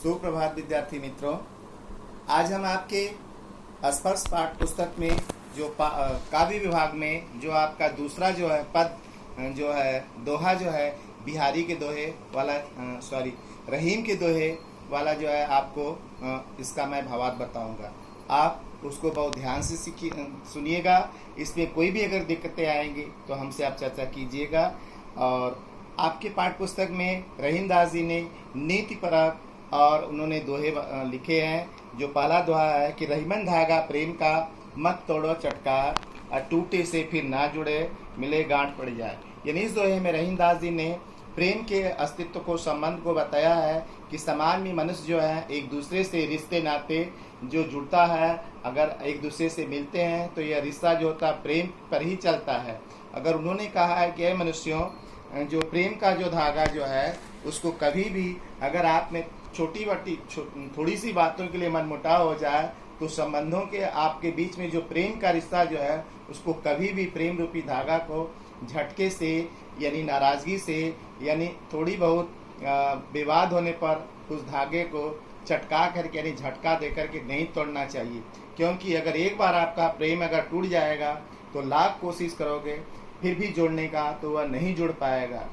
सुप्रभात विद्यार्थी मित्रों। आज हम आपके स्पर्श पाठ पुस्तक में जो काव्य विभाग में जो आपका दूसरा जो है पद जो है दोहा जो है बिहारी के दोहे वाला रहीम के दोहे वाला जो है आपको इसका मैं भावार्थ बताऊंगा। आप उसको बहुत ध्यान से सुनिएगा। इसमें कोई भी अगर दिक्कतें आएंगी तो हमसे आप चर्चा कीजिएगा। और आपके पाठ्य पुस्तक में रहीम दास जी ने नीति परक और उन्होंने दोहे लिखे हैं। जो पहला दोहा है कि रहीमन धागा प्रेम का मत तोड़ो चटकार, टूटे से फिर ना जुड़े मिले गांठ पड़ जाए। यानी इस दोहे में रहीम दास जी ने प्रेम के अस्तित्व को, संबंध को बताया है कि समाज में मनुष्य जो है एक दूसरे से रिश्ते नाते जो जुड़ता है, अगर एक दूसरे से मिलते हैं तो यह रिश्ता जो होता है प्रेम पर ही चलता है। अगर उन्होंने कहा है कि मनुष्यों, जो प्रेम का जो धागा जो है उसको कभी भी अगर आप में छोटी बटी थोड़ी सी बातों के लिए मनमुटाव हो जाए तो संबंधों के आपके बीच में जो प्रेम का रिश्ता जो है उसको कभी भी प्रेम रूपी धागा को झटके से यानी नाराजगी से यानी थोड़ी बहुत विवाद होने पर उस धागे को चटका करके यानी झटका दे करके नहीं तोड़ना चाहिए। क्योंकि अगर एक बार आपका प्रेम अगर टूट जाएगा तो लाख कोशिश करोगे फिर भी जोड़ने का तो वह नहीं जुड़ पाएगा,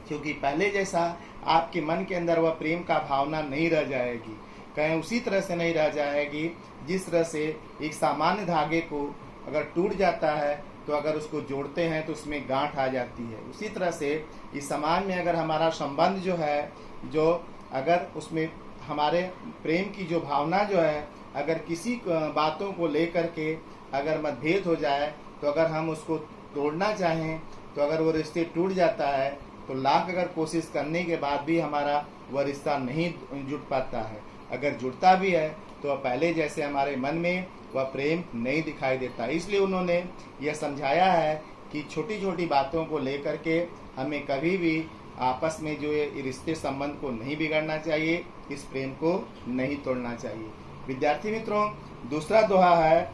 क्योंकि पहले जैसा आपके मन के अंदर वह प्रेम का भावना नहीं रह जाएगी, कहीं उसी तरह से नहीं रह जाएगी जिस तरह से एक सामान्य धागे को अगर टूट जाता है तो अगर उसको जोड़ते हैं तो उसमें गांठ आ जाती है। उसी तरह से इस समाज में अगर हमारा संबंध जो है, जो अगर उसमें हमारे प्रेम की जो भावना जो है, अगर किसी बातों को लेकर के अगर मतभेद हो जाए तो अगर हम उसको तोड़ना चाहें तो अगर वो रिश्ते टूट जाता है तो लाख अगर कोशिश करने के बाद भी हमारा वह रिश्ता नहीं जुड़ पाता है। अगर जुड़ता भी है तो पहले जैसे हमारे मन में वह प्रेम नहीं दिखाई देता। इसलिए उन्होंने यह समझाया है कि छोटी छोटी बातों को लेकर के हमें कभी भी आपस में जो ये रिश्ते संबंध को नहीं बिगाड़ना चाहिए, इस प्रेम को नहीं तोड़ना चाहिए। विद्यार्थी मित्रों, दूसरा दोहा है,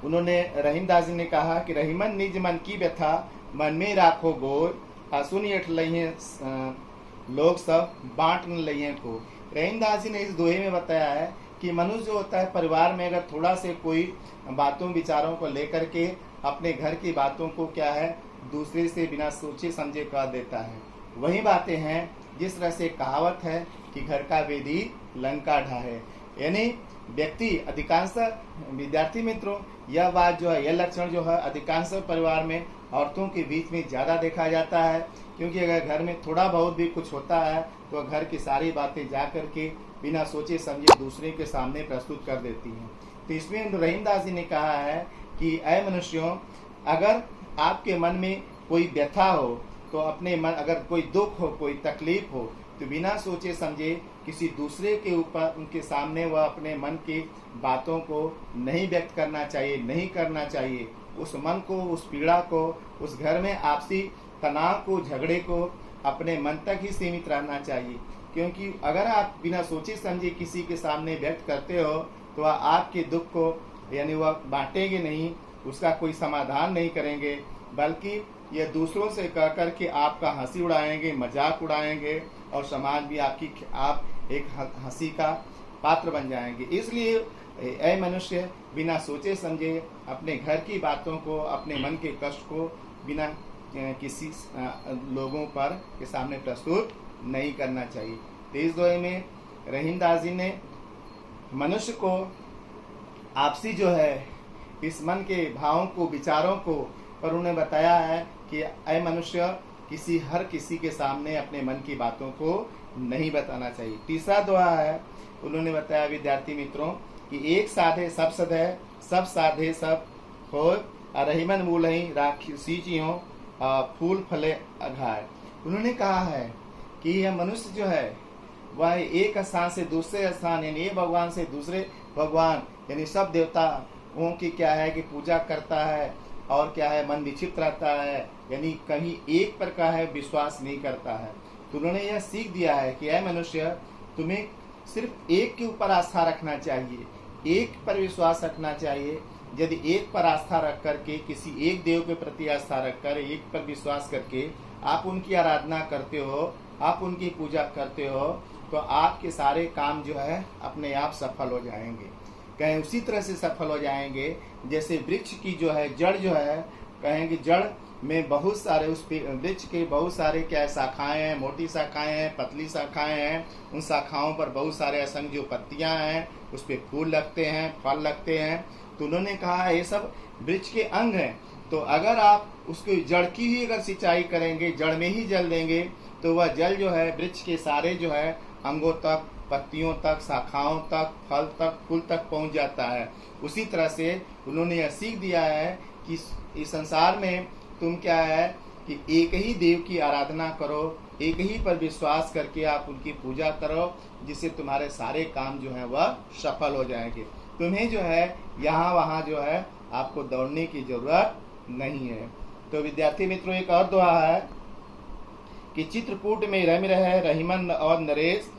उन्होंने रहीम दास जी ने कहा कि रहीमन निज मन की व्यथा मन में राखो गोर, सुन एठ लइहे लोग सब बांट न लइहे को। रहीम दास जी ने इस दोहे में बताया है कि मनुष्य जो होता है परिवार में अगर थोड़ा से कोई बातों विचारों को लेकर के अपने घर की बातों को क्या है दूसरे से बिना सोचे समझे कह देता है। वही बातें हैं जिस तरह से कहावत है कि घर का वेदी लंका ढाहे। यानी व्यक्ति अधिकांश विद्यार्थी मित्रों, यह बात जो है, यह लक्षण जो है अधिकांश परिवार में औरतों के बीच में ज़्यादा देखा जाता है। क्योंकि अगर घर में थोड़ा बहुत भी कुछ होता है तो घर की सारी बातें जा करके बिना सोचे समझे दूसरे के सामने प्रस्तुत कर देती हैं। तो इसमें रहीम दास जी ने कहा है कि ऐ मनुष्यों, अगर आपके मन में कोई व्यथा हो तो अपने मन, अगर कोई दुख हो, कोई तकलीफ हो तो बिना सोचे समझे किसी दूसरे के ऊपर उनके सामने वह अपने मन की बातों को नहीं व्यक्त करना चाहिए, नहीं करना चाहिए। उस मन को, उस पीड़ा को, उस घर में आपसी तनाव को, झगड़े को अपने मन तक ही सीमित रहना चाहिए। क्योंकि अगर आप बिना सोचे समझे किसी के सामने व्यक्त करते हो तो वह आपके दुख को यानी वह बांटेंगे नहीं, उसका कोई समाधान नहीं करेंगे, बल्कि ये दूसरों से कह कर के आपका हंसी उड़ाएंगे, मजाक उड़ाएंगे और समाज भी आप एक हंसी का पात्र बन जाएंगे। इसलिए ऐ मनुष्य, बिना सोचे समझे अपने घर की बातों को, अपने मन के कष्ट को बिना किसी लोगों पर के सामने प्रस्तुत नहीं करना चाहिए। तो इस दोहे में रहीम दास जी ने मनुष्य को आपसी जो है इस मन के भावों को, विचारों को पर उन्हें बताया है कि ऐ मनुष्य, हर किसी के सामने अपने मन की बातों को नहीं बताना चाहिए। तीसरा दोहा है, उन्होंने बताया विद्यार्थी मित्रों कि एक साधे सब सधे, सब साधे सब हो, रहीमन मूलहि राखी सीचियों फूल फले अघाय। उन्होंने कहा है कि यह मनुष्य जो है वह एक स्थान से दूसरे स्थान यानी एक भगवान से दूसरे भगवान यानी सब देवताओं की क्या है कि पूजा करता है और क्या है मन विक्षिप्त रहता है, यानी कहीं एक पर का है विश्वास नहीं करता है। तो उन्होंने यह सीख दिया है कि ऐ मनुष्य, तुम्हें सिर्फ एक के ऊपर आस्था रखना चाहिए, एक पर विश्वास रखना चाहिए। यदि एक पर आस्था रख करके, किसी एक देव के प्रति आस्था रखकर, एक पर विश्वास करके आप उनकी आराधना करते हो, आप उनकी पूजा करते हो तो आपके सारे काम जो है अपने आप सफल हो जाएंगे। कहें उसी तरह से सफल हो जाएंगे जैसे वृक्ष की जो है जड़ जो है, कहेंगे जड़ में बहुत सारे, उस वृक्ष के बहुत सारे क्या है शाखाएं हैं, मोटी शाखाएं हैं, पतली शाखाएं हैं। उन शाखाओं पर बहुत सारे असंख्य जो पत्तियां हैं, उस पर फूल लगते हैं, फल लगते हैं। तो उन्होंने कहा ये सब वृक्ष के अंग हैं। तो अगर आप उसको जड़ की ही अगर सिंचाई करेंगे, जड़ में ही जल देंगे, तो वह जल जो है वृक्ष के सारे जो है अंगों तक, पत्तियों तक, शाखाओं तक, फल तक, फूल तक पहुंच जाता है। उसी तरह से उन्होंने यह सीख दिया है कि इस संसार में तुम क्या है कि एक ही देव की आराधना करो, एक ही पर विश्वास करके आप उनकी पूजा करो, जिससे तुम्हारे सारे काम जो है वह सफल हो जाएंगे। तुम्हें जो है यहाँ वहाँ जो है आपको दौड़ने की जरूरत नहीं है। तो विद्यार्थी मित्रों, एक और दुआ है कि चित्रकूट में रम रहे रहीमन और नरेश,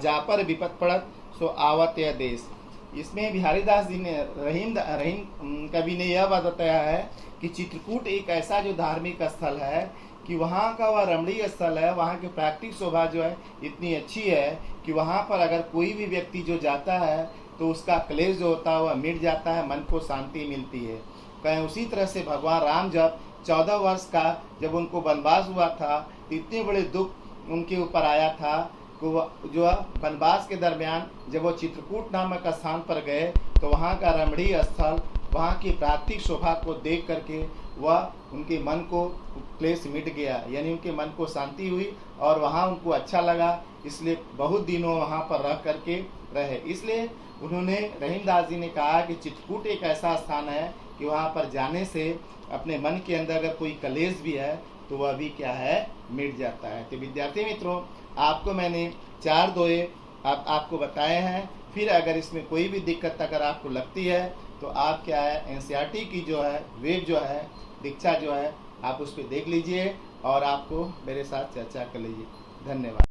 जा पर विपत पड़त सो आवत यह देश। इसमें बिहारीदास जी ने रहीम कवि ने यह बात बताया है कि चित्रकूट एक ऐसा जो धार्मिक स्थल है कि वहाँ का वह रमणीय स्थल है, वहाँ की प्राकृतिक शोभा जो है इतनी अच्छी है कि वहाँ पर अगर कोई भी व्यक्ति जो जाता है तो उसका क्लेश जो होता है वह मिट जाता है, मन को शांति मिलती है। कहें उसी तरह से भगवान राम जब 14 वर्ष का जब उनको वनवास हुआ था, तो इतने बड़े दुख उनके ऊपर आया था कि जो वनवास के दरमियान जब वो चित्रकूट नामक स्थान पर गए तो वहाँ का रमणीय स्थल, वहाँ की प्राकृतिक शोभा को देख करके वह उनके मन को क्लेश मिट गया, यानी उनके मन को शांति हुई और वहाँ उनको अच्छा लगा। इसलिए बहुत दिनों वहाँ पर रह करके रहे। इसलिए उन्होंने रहीमदास जी ने कहा कि चित्रकूट एक ऐसा स्थान है कि वहाँ पर जाने से अपने मन के अंदर अगर कोई कलेश भी है तो वह भी क्या है मिट जाता है। तो विद्यार्थी मित्रों, आपको मैंने 4 दोहे आपको बताए हैं। फिर अगर इसमें कोई भी दिक्कत अगर आपको लगती है तो आप क्या है NCERT की जो है वेब जो है दीक्षा जो है आप उस पर देख लीजिए और आपको मेरे साथ चर्चा कर लीजिए। धन्यवाद।